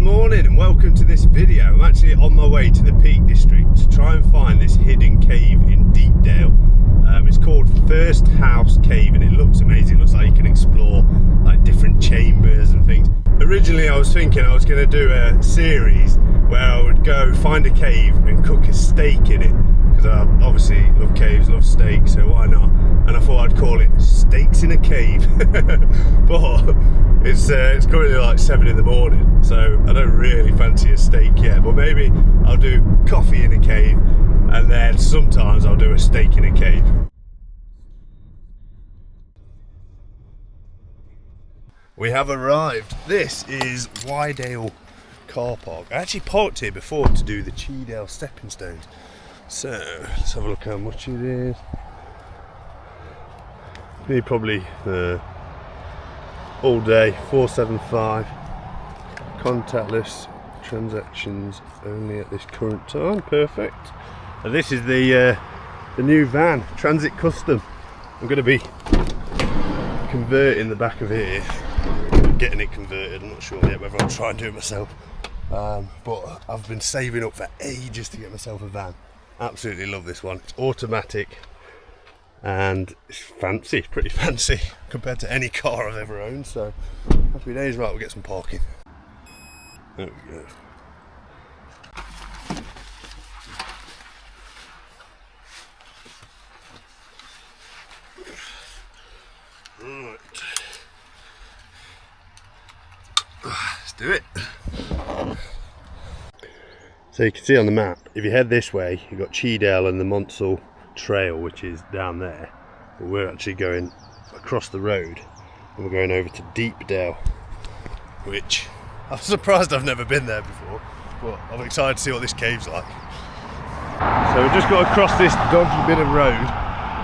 morning and welcome to this video. I'm actually on my way to the Peak District to try and find this hidden cave in Deepdale. It's called First House Cave and it looks amazing. It looks like you can explore like different chambers and things. Originally I was thinking I was going to do a series where I would go find a cave and cook a steak in it, because I obviously love caves, love steak, so why not? And I thought I'd call it Steaks in a Cave. But it's currently like 7 in the morning, so I don't really fancy a steak yet. But maybe I'll do coffee in a cave, and then sometimes I'll do a steak in a cave. We have arrived. This is Deepdale car park. I actually parked here before to do the Deepdale stepping stones. So let's have a look how much it is. Need probably all day, 475. Contactless transactions only at this current time. Perfect. And this is the new van, Transit Custom. I'm going to be converting the back of here, getting it converted. I'm not sure yet whether I'll try and do it myself. But I've been saving up for ages to get myself a van. Absolutely love this one. It's automatic and it's fancy, pretty fancy compared to any car I've ever owned. So happy days. Right, we'll get some parking. There we go. Right, let's do it. So you can see on the map, if you head this way, you've got Deepdale and the Monsell Trail, which is down there. But we're actually going across the road and we're going over to Deepdale, which I'm surprised I've never been there before, but I'm excited to see what this cave's like. So we've just got to cross this dodgy bit of road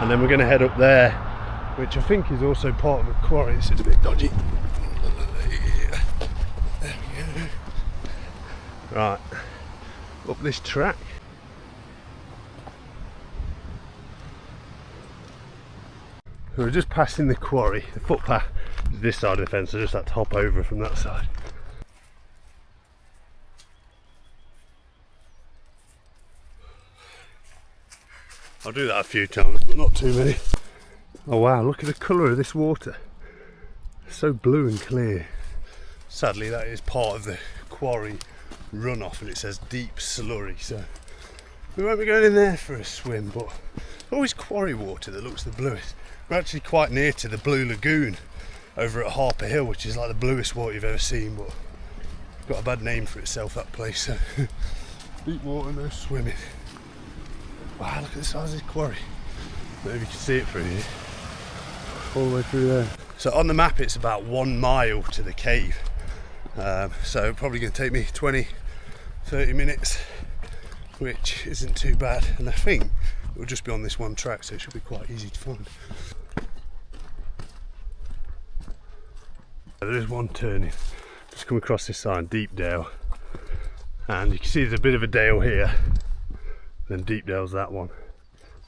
and then we're going to head up there, which I think is also part of a quarry. This is a bit dodgy. There we go. Right. Up this track. So we're just passing the quarry. The footpath is this side of the fence, so I just had to hop over from that side. I'll do that a few times, but not too many. Oh wow, look at the colour of this water. It's so blue and clear. Sadly that is part of the quarry runoff and it says deep slurry, so we won't be going in there for a swim, but always quarry water that looks the bluest. We're actually quite near to the Blue Lagoon over at Harper Hill, which is like the bluest water you've ever seen, but it's got a bad name for itself, that place. So deep water, no swimming. Wow, look at the size of this quarry. Maybe you can see it through here, all the way through there. So on the map it's about 1 mile to the cave, so probably going to take me 20-30 minutes, which isn't too bad, and I think it will just be on this one track, so it should be quite easy to find. There is one turning, just come across this sign, Deepdale, and you can see there's a bit of a dale here, then Deepdale's that one.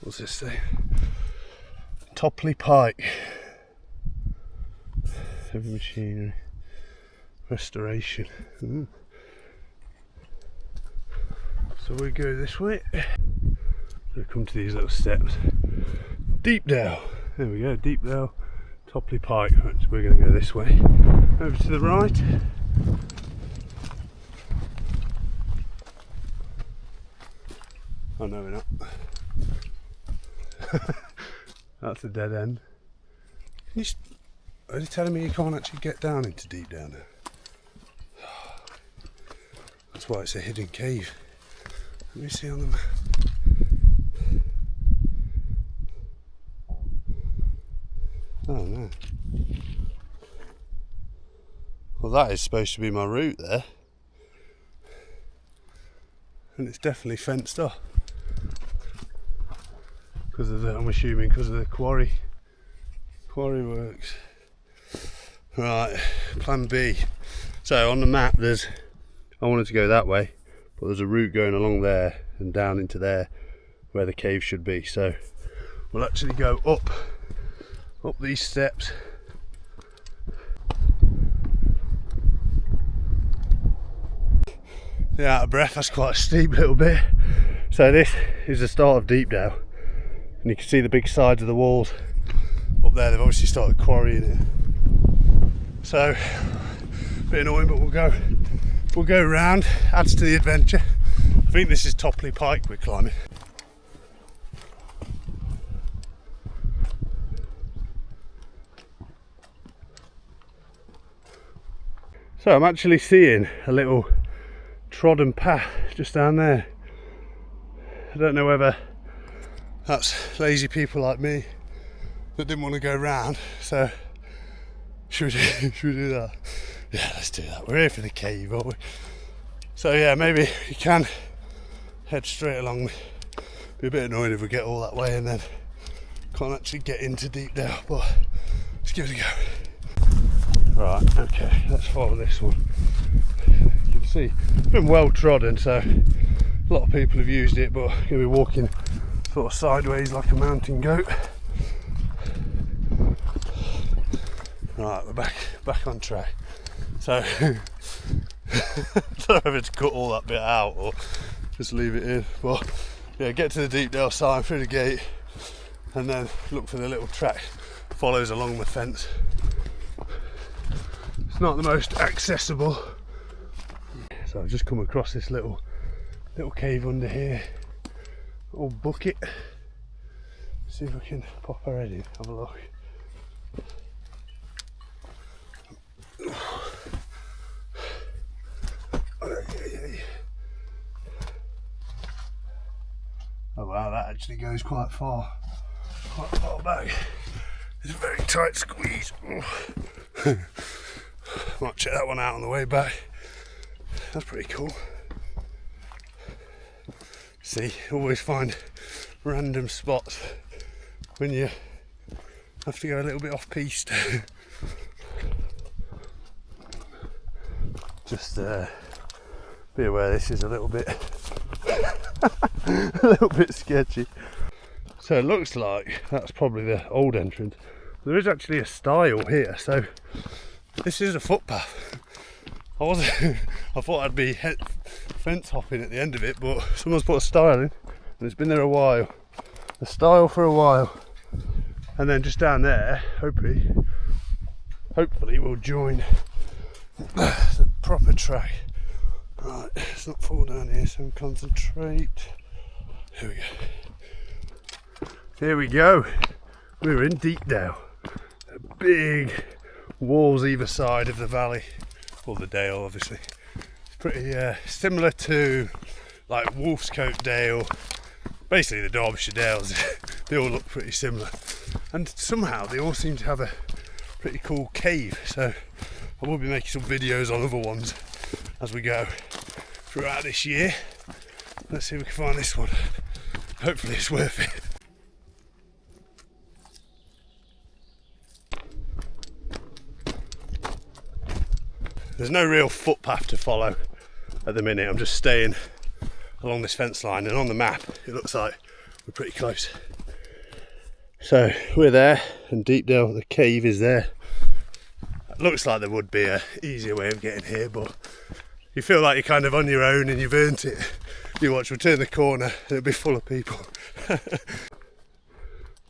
What's this say? Topley Pike. Heavy machinery. Restoration. Ooh. So we go this way. So we come to these little steps. Deepdale. There we go, Deepdale, Topley Pike. Right, so we're going to go this way. Over to the right. Oh no, we're not. That's a dead end. Are you telling me you can't actually get down into Deepdale now? That's why it's a hidden cave. Let me see on the map. Oh no. Well, that is supposed to be my route there. And it's definitely fenced off. Because of the, I'm assuming because of the quarry works. Right, plan B. So on the map I wanted to go that way, but there's a route going along there and down into there where the cave should be. So we'll actually go up these steps. out of breath. That's quite a steep little bit. So this is the start of Deepdale, and you can see the big sides of the walls up there. They've obviously started quarrying it. So a bit annoying, but we'll go round. Adds to the adventure. I think this is Topley Pike we're climbing. So I'm actually seeing a little trodden path just down there. I don't know whether that's lazy people like me that didn't want to go round. So should we do that? Yeah, let's do that. We're here for the cave, aren't we? So yeah, maybe you can head straight along. Be a bit annoying if we get all that way and then can't actually get into Deepdale, but let's give it a go. Right, okay, let's follow this one. You can see it's been well trodden, so a lot of people have used it, but I'm going to be walking sort of sideways like a mountain goat. Right, we're back on track. So I don't know whether to cut all that bit out or just leave it in, but yeah, get to the Deepdale sign through the gate and then look for the little track follows along the fence. It's not the most accessible, so I've just come across this little cave under here, old bucket. See if we can pop our head in, have a look. Oh wow, that actually goes quite far back. It's a very tight squeeze. Might check that one out on the way back. That's pretty cool. See, always find random spots when you have to go a little bit off piste. Just be aware this is a little bit sketchy. So it looks like that's probably the old entrance. There is actually a stile here, so this is a footpath. I thought I'd be fence hopping at the end of it, but someone's put a stile in and it's been there a while. A stile for a while, and then just down there, hopefully we'll join the proper track. Right, let's not fall down here, so concentrate. Here we go. Here we go. We're in Deepdale. Big walls either side of the valley, or the dale obviously. It's pretty similar to like Wolfscote Dale, basically the Derbyshire Dales. They all look pretty similar, and somehow they all seem to have a pretty cool cave, so I will be making some videos on other ones as we go throughout this year. Let's see if we can find this one. Hopefully it's worth it. There's no real footpath to follow at the minute. I'm just staying along this fence line, and on the map it looks like we're pretty close. So we're there, and Deepdale, the cave, is there. It looks like there would be an easier way of getting here, but you feel like you're kind of on your own and you've earned it. You watch, we'll turn the corner and it'll be full of people.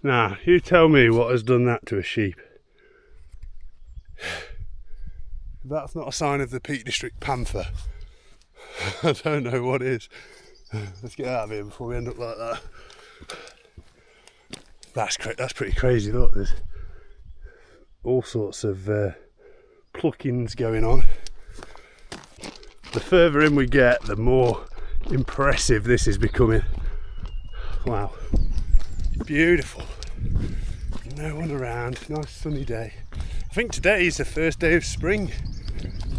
Now, you tell me what has done that to a sheep. That's not a sign of the Peak District panther. I don't know what is. Let's get out of here before we end up like that. That's pretty crazy. Look, there's all sorts of pluckings going on. The further in we get, the more impressive this is becoming. Wow, beautiful. No one around, nice sunny day. I think today is the first day of spring,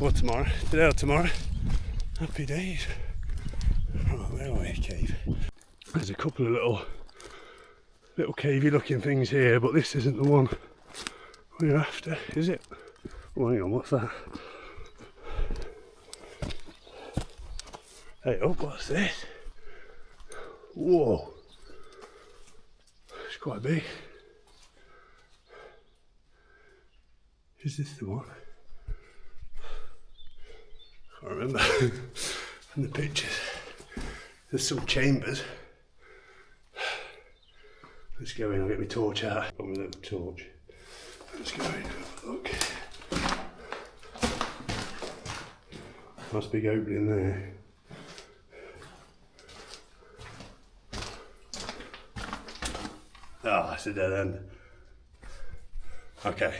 or tomorrow, today or tomorrow. Happy days. Right, where are we, cave? There's a couple of little cavey looking things here, but this isn't the one we're after, is it? Oh, hang on, what's that? Hey, oh, what's this? Whoa, it's quite big. Is this the one? I can't remember. in the pictures. There's some chambers. Let's go in, I'll get my torch out. Got my little torch. Let's go in and have a look. Nice big opening there. Ah, it's a dead end. Okay,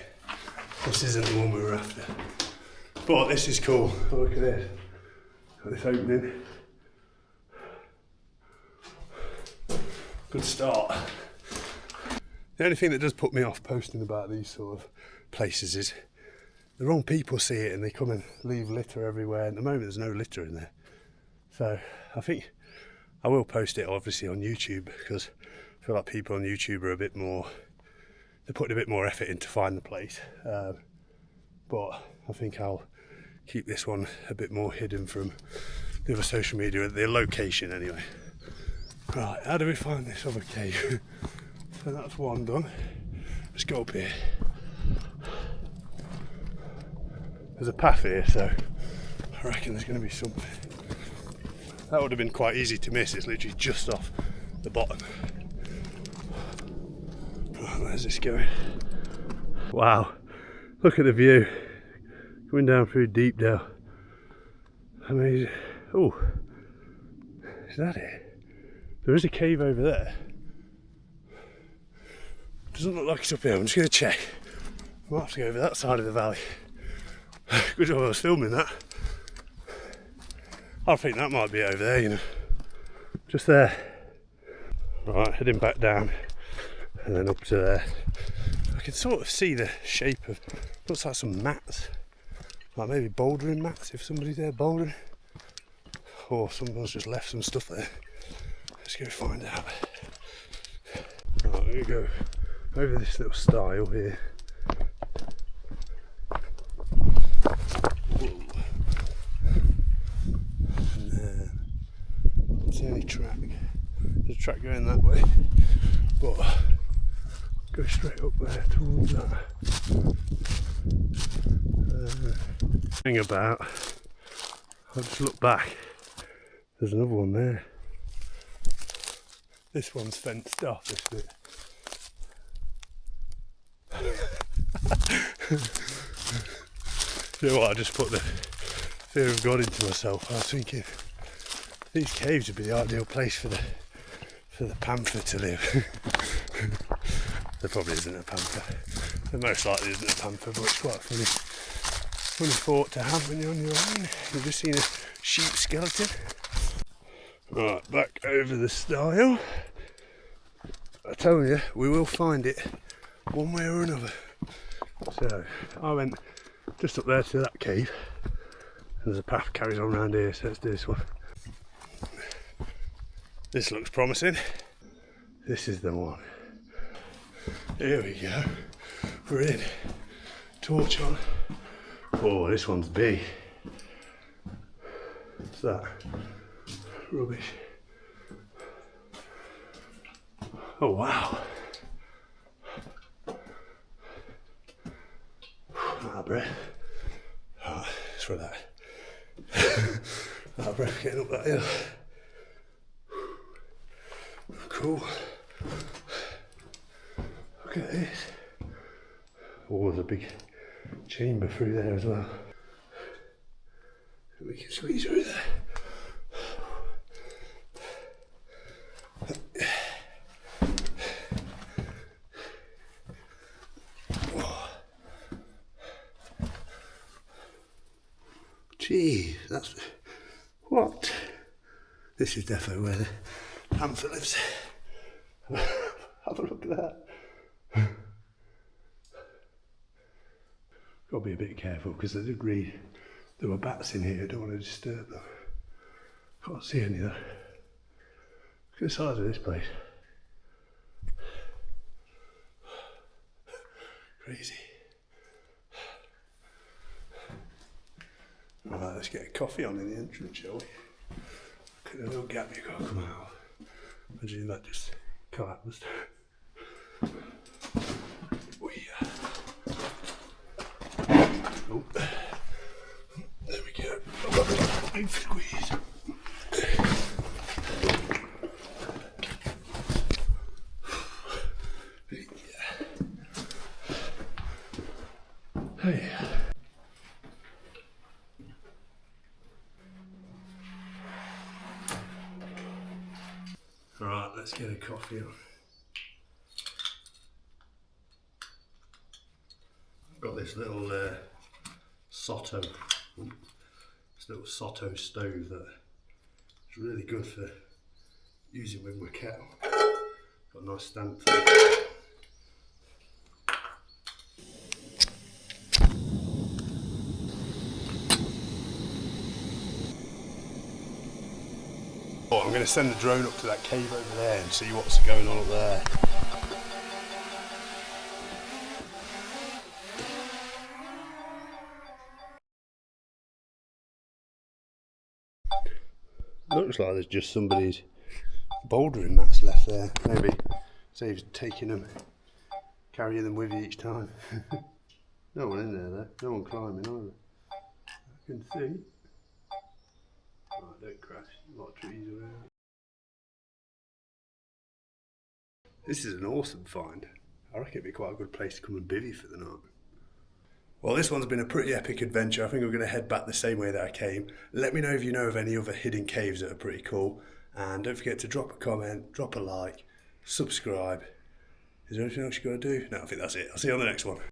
this isn't the one we were after. But this is cool. Look at this. Got this opening. Good start. The only thing that does put me off posting about these sort of places is the wrong people see it and they come and leave litter everywhere. At the moment there's no litter in there. So I think I will post it obviously on YouTube, because I feel like people on YouTube are a bit more, they're putting a bit more effort in to find the place. But I think I'll keep this one a bit more hidden from the other social media, the location anyway. Right, how do we find this other cave? So that's one done. Let's go up here. There's a path here, so I reckon there's going to be something. That would have been quite easy to miss. It's literally just off the bottom. Right, where's this going? Wow, look at the view. Coming down through Deepdale. Amazing. Oh, is that it? There is a cave over there. Doesn't look like it's up here. I'm just going to check. I might have to go over that side of the valley. Good job I was filming that. I think that might be over there, you know. Just there. Right, heading back down and then up to there. I can sort of see the shape of, looks like some mats. Like maybe bouldering mats if somebody's there bouldering. Or someone's just left some stuff there. Let's go find out. Right, we're going to go over this little stile here. Whoa. And then, I don't see any track. There's a track going that way, but go straight up there towards that. Hang about. I'll just look back. There's another one there. This one's fenced off, this bit. You know what, I just put the fear of God into myself. I was thinking these caves would be the ideal place for the panther to live. There probably isn't a panther. There most likely isn't a panther, but it's quite a funny thought to have when you're on your own. You've just seen a sheep skeleton. Right, back over the stile. I tell you, we will find it one way or another. So I went just up there to that cave. There's a path carries on around here, so let's do this one. This looks promising. This is the one. Here we go. We're in. Torch on. Oh, this one's big. What's that? Rubbish. Oh wow. Out of breath. Right, let's throw that. Out of breath getting up that hill. Cool. Look at this. Oh, there's a big chamber through there as well. We can squeeze through there. Gee, that's what? This is definitely where the panther lives. Have a look at that. Got to be a bit careful because I did read there were bats in here. I don't want to disturb them. Can't see any though. Look at the size of this place. Crazy. Right, let's get a coffee on in the entrance, shall we? Look at the little gap you've got to come out of. Imagine that just collapsed. Oh, there we go. Big squeeze. let's get a coffee on. I've got this little Soto, this little Soto stove that is really good for using with my kettle. Got a nice stand to it. Oh, I'm going to send the drone up to that cave over there and see what's going on up there. Looks like there's just somebody's bouldering mats left there. Maybe saves taking them, carrying them with you each time. No one in there though. No one climbing either. I can see. Oh, don't crash. A lot of trees around. This is an awesome find. I reckon it'd be quite a good place to come and bivvy for the night. Well, this one's been a pretty epic adventure. I think I'm going to head back the same way that I came. Let me know if you know of any other hidden caves that are pretty cool. And don't forget to drop a comment, drop a like, subscribe. Is there anything else you got to do? No, I think that's it. I'll see you on the next one.